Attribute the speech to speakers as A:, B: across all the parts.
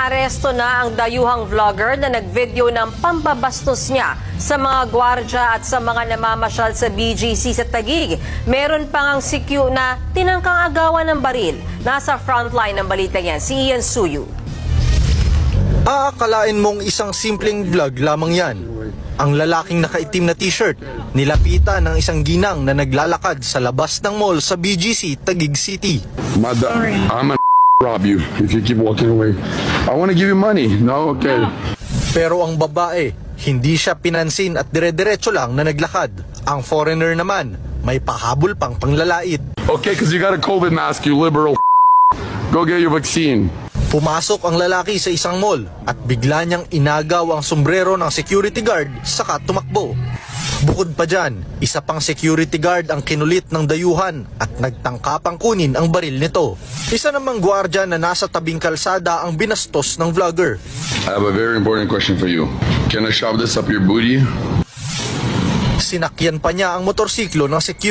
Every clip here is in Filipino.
A: Naaresto na ang dayuhang vlogger na nagvideo ng pambabastos niya sa mga gwardya at sa mga namamasyal sa BGC sa Taguig. Meron pang ang CQ na tinangkang agawan ng baril. Nasa frontline ng balita yan, si Ian Suyu.
B: Aakalain mong isang simpleng vlog lamang yan. Ang lalaking nakaitim na t-shirt, nilapitan ng isang ginang na naglalakad sa labas ng mall sa BGC, Taguig City.
C: I'm gonna rob you if you keep walking away. I want to give you money. No? Okay.
B: Pero ang babae, hindi siya pinansin at dire-diretso lang na naglakad. Ang foreigner naman, may pahabol pang panglalait.
C: Okay, because you got a COVID mask, you liberal. Go get your vaccine.
B: Pumasok ang lalaki sa isang mall at bigla niyang inagaw ang sombrero ng security guard saka tumakbo. Bukod pa dyan, isa pang security guard ang kinulit ng dayuhan at nagtangkapang kunin ang baril nito. Isa namang gwardya na nasa tabing kalsada ang binastos ng vlogger.
C: I have a very important question for you. Can I shove this up your booty?
B: Sinakyan pa niya ang motorsiklo ng CQ.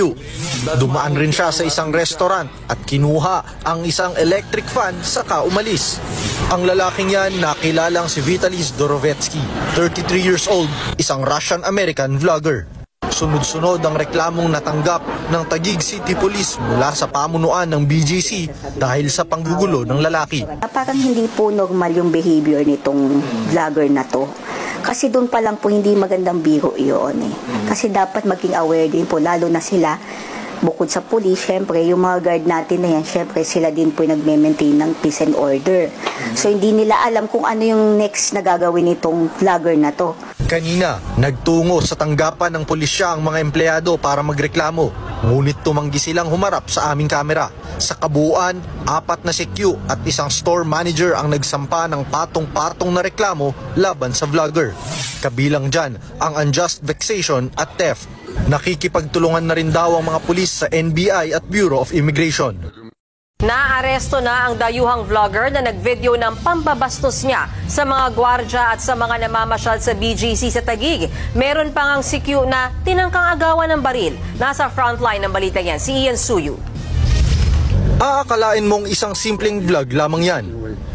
B: Dumaan rin siya sa isang restaurant at kinuha ang isang electric fan saka umalis. Ang lalaking yan nakilalang si Vitaly Zdorovetsky, 33 years old, isang Russian-American vlogger. Sunod-sunod ang reklamong natanggap ng Taguig City Police mula sa pamunuan ng BGC dahil sa panggugulo ng lalaki.
D: Parang hindi po normal yung behavior nitong vlogger na to. Kasi doon pa lang po hindi magandang biro iyon eh. Kasi dapat maging aware din po, lalo na sila, bukod sa police, syempre, yung mga guard natin na yan, syempre sila din po nagme-maintain ng peace and order. So hindi nila alam kung ano yung next na gagawin nitong vlogger na to.
B: Kanina, nagtungo sa tanggapan ng pulisya ang mga empleyado para magreklamo. Ngunit tumanggi silang humarap sa aming kamera. Sa kabuuan, 4 na CQ at isang store manager ang nagsampa ng patong-patong na reklamo laban sa vlogger. Kabilang dyan ang unjust vexation at theft. Nakikipagtulungan na rin daw ang mga pulis sa NBI at Bureau of Immigration.
A: Naaresto na ang dayuhang vlogger na nagvideo ng pambabastos niya sa mga gwardya at sa mga namamasyal sa BGC sa Taguig. Meron pang ang CQ na tinangkang agawan ng baril. Nasa frontline ng balita yan, si Ian Suyu.
B: Aakalain mong isang simpleng vlog lamang yan.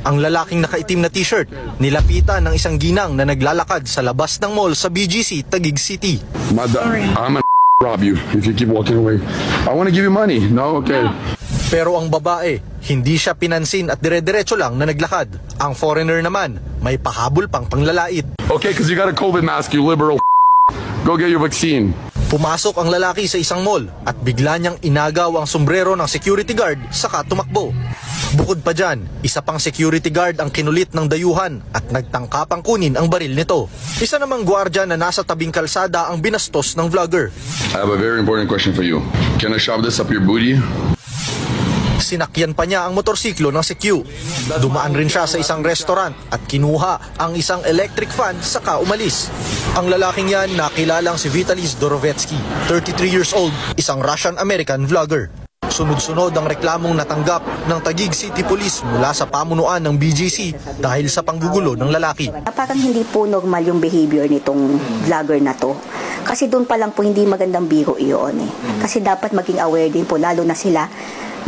B: Ang lalaking nakaitim na t-shirt, nilapitan ng isang ginang na naglalakad sa labas ng mall sa BGC, Taguig City.
C: I'm gonna rob you if you keep walking away. I want to give you money. No? Okay.
B: Pero ang babae, hindi siya pinansin at dire-diretso lang na naglakad. Ang foreigner naman, may pahabol pang panglalait.
C: Okay, because you got a COVID mask, you liberal. Go get your vaccine.
B: Pumasok ang lalaki sa isang mall at bigla niyang inagaw ang sombrero ng security guard saka tumakbo. Bukod pa dyan, isa pang security guard ang kinulit ng dayuhan at nagtangkapang kunin ang baril nito. Isa namang gwardya na nasa tabing kalsada ang binastos ng vlogger.
C: I have a very important question for you. Can I shove this up your booty?
B: Sinakyan pa niya ang motorsiklo ng CQ. Dumaan rin siya sa isang restaurant at kinuha ang isang electric fan saka umalis. Ang lalaking yan nakilalang si Vitaly Zdorovetsky, 33 years old, isang Russian-American vlogger. Sunod-sunod ang reklamong natanggap ng Taguig City Police mula sa pamunuan ng BGC dahil sa panggugulo ng lalaki.
D: Parang hindi po normal yung behavior nitong vlogger na to. Kasi doon pa lang po hindi magandang biro iyon eh. Kasi dapat maging aware din po, lalo na sila,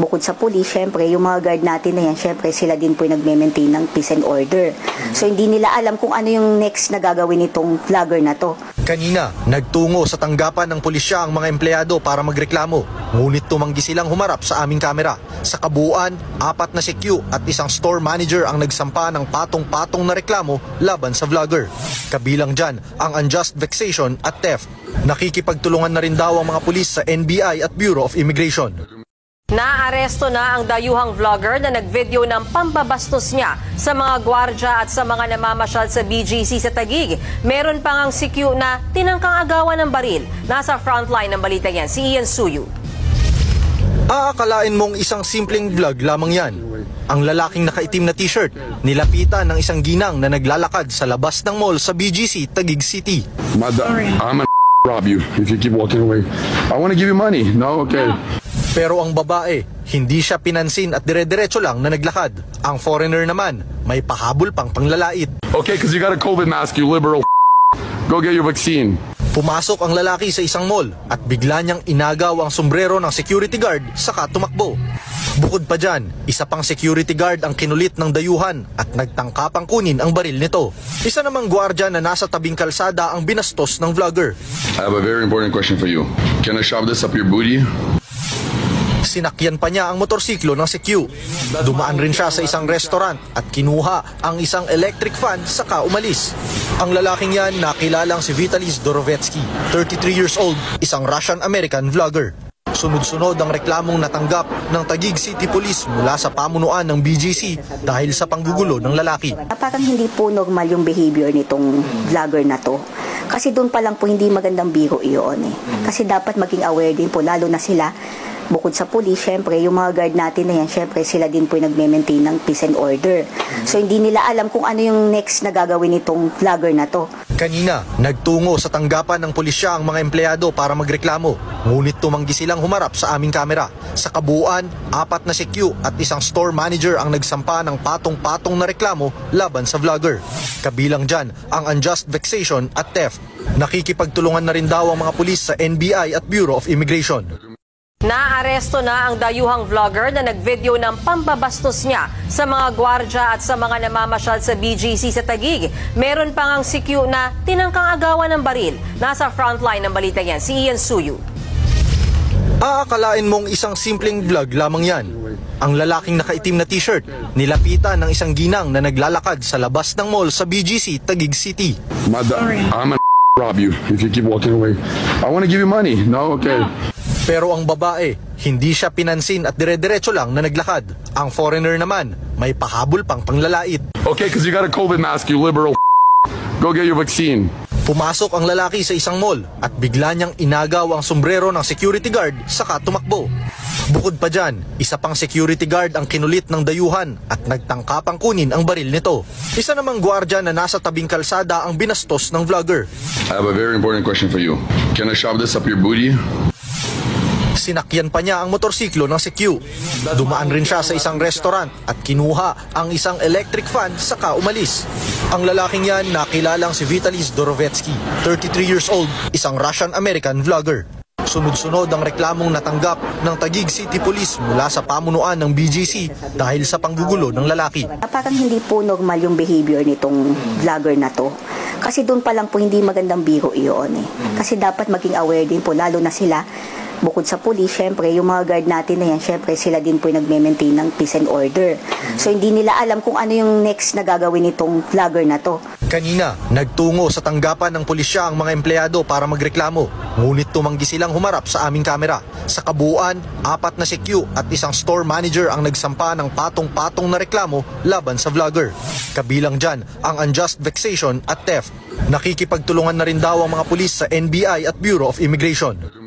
D: bukod sa police, syempre, yung mga guard natin na yan, syempre sila din po nagme-maintain ng peace and order. So hindi nila alam kung ano yung next na gagawin nitong vlogger na to.
B: Kanina, nagtungo sa tanggapan ng pulisya ang mga empleyado para magreklamo. Ngunit tumanggi silang humarap sa aming kamera. Sa kabuuan, 4 na CQ at isang store manager ang nagsampa ng patong-patong na reklamo laban sa vlogger. Kabilang dyan ang unjust vexation at theft. Nakikipagtulungan na rin daw ang mga pulis sa NBI at Bureau of Immigration.
A: Naaresto na ang dayuhang vlogger na nagvideo ng pambabastos niya sa mga gwardya at sa mga namamasyal sa BGC sa Taguig. Meron pang ang CQ na tinangkang agawan ng baril. Nasa frontline ng balita yan, si Ian Suyu.
B: Aakalain mong isang simpleng vlog lamang yan. Ang lalaking nakaitim na t-shirt, nilapitan ng isang ginang na naglalakad sa labas ng mall sa BGC, Taguig City.
C: I'm gonna rob you if you keep walking away. I want to give you money. No? Okay.
B: Pero ang babae, hindi siya pinansin at dire-diretso lang na naglakad. Ang foreigner naman, may pahabol pang panglalait.
C: Okay, because you got a COVID mask, you liberal. Go get your vaccine.
B: Pumasok ang lalaki sa isang mall at bigla niyang inagaw ang sombrero ng security guard saka tumakbo. Bukod pa dyan, isa pang security guard ang kinulit ng dayuhan at nagtangkapang kunin ang baril nito. Isa namang gwardya na nasa tabing kalsada ang binastos ng vlogger.
C: I have a very important question for you. Can I shove this up your booty?
B: Sinakyan pa niya ang motorsiklo ng CQ. Dumaan rin siya sa isang restaurant at kinuha ang isang electric fan saka umalis. Ang lalaking yan nakilalang si Vitaly Zdorovetsky, 33 years old, isang Russian-American vlogger. Sunod-sunod ang reklamong natanggap ng Taguig City Police mula sa pamunuan ng BGC dahil sa panggugulo ng lalaki.
D: Parang hindi po normal yung behavior nitong vlogger na to. Kasi doon pa lang po hindi magandang biro iyon eh. Kasi dapat maging aware din po, lalo na sila. Bukod sa police, syempre, yung mga guard natin na yan, syempre, sila din po yung nag-maintain ng peace and order. So, hindi nila alam kung ano yung next na gagawin nitong vlogger na to.
B: Kanina, nagtungo sa tanggapan ng pulisya ang mga empleyado para magreklamo. Ngunit tumanggi silang humarap sa aming kamera. Sa kabuuan, 4 na CQ at isang store manager ang nagsampa ng patong-patong na reklamo laban sa vlogger. Kabilang dyan ang unjust vexation at theft. Nakikipagtulungan na rin daw ang mga pulis sa NBI at Bureau of Immigration.
A: Naaresto na ang dayuhang vlogger na nagvideo ng pambabastos niya sa mga gwardya at sa mga namamasyal sa BGC sa Taguig. Meron pang ang CQ na tinangkang agawan ng baril. Nasa frontline ng balita yan, si Ian Suyu.
B: Aakalain mong isang simpleng vlog lamang yan. Ang lalaking nakaitim na t-shirt, nilapitan ng isang ginang na naglalakad sa labas ng mall sa BGC, Taguig City.
C: I'm gonna rob you if you keep walking away. I want to give you money. No? Okay.
B: Pero ang babae, hindi siya pinansin at dire-diretso lang na naglakad. Ang foreigner naman, may pahabol pang panglalait.
C: Okay, because you got a COVID mask, you liberal. Go get your vaccine.
B: Pumasok ang lalaki sa isang mall at bigla niyang inagaw ang sombrero ng security guard saka tumakbo. Bukod pa dyan, isa pang security guard ang kinulit ng dayuhan at nagtangkapang kunin ang baril nito. Isa namang gwardya na nasa tabing kalsada ang binastos ng vlogger.
C: I have a very important question for you. Can I shove this up your booty?
B: Sinakyan pa niya ang motorsiklo ng CQ. Dumaan rin siya sa isang restaurant at kinuha ang isang electric fan saka umalis. Ang lalaking yan nakilalang si Vitaly Zdorovetsky, 33 years old, isang Russian-American vlogger. Sunod-sunod ang reklamong natanggap ng Taguig City Police mula sa pamunuan ng BGC dahil sa panggugulo ng lalaki.
D: Parang hindi po normal yung behavior nitong vlogger na to. Kasi doon pa lang po hindi magandang biro iyon eh. Kasi dapat maging aware din po, lalo na sila. Bukod sa police, syempre, yung mga guard natin na yan, syempre, sila din po yung nag-maintain ng peace and order. So, hindi nila alam kung ano yung next na gagawin nitong vlogger na to.
B: Kanina, nagtungo sa tanggapan ng pulisya ang mga empleyado para magreklamo. Ngunit tumanggi silang humarap sa aming kamera. Sa kabuuan, 4 na CQ at isang store manager ang nagsampa ng patong-patong na reklamo laban sa vlogger. Kabilang dyan ang unjust vexation at theft. Nakikipagtulungan na rin daw ang mga pulis sa NBI at Bureau of Immigration.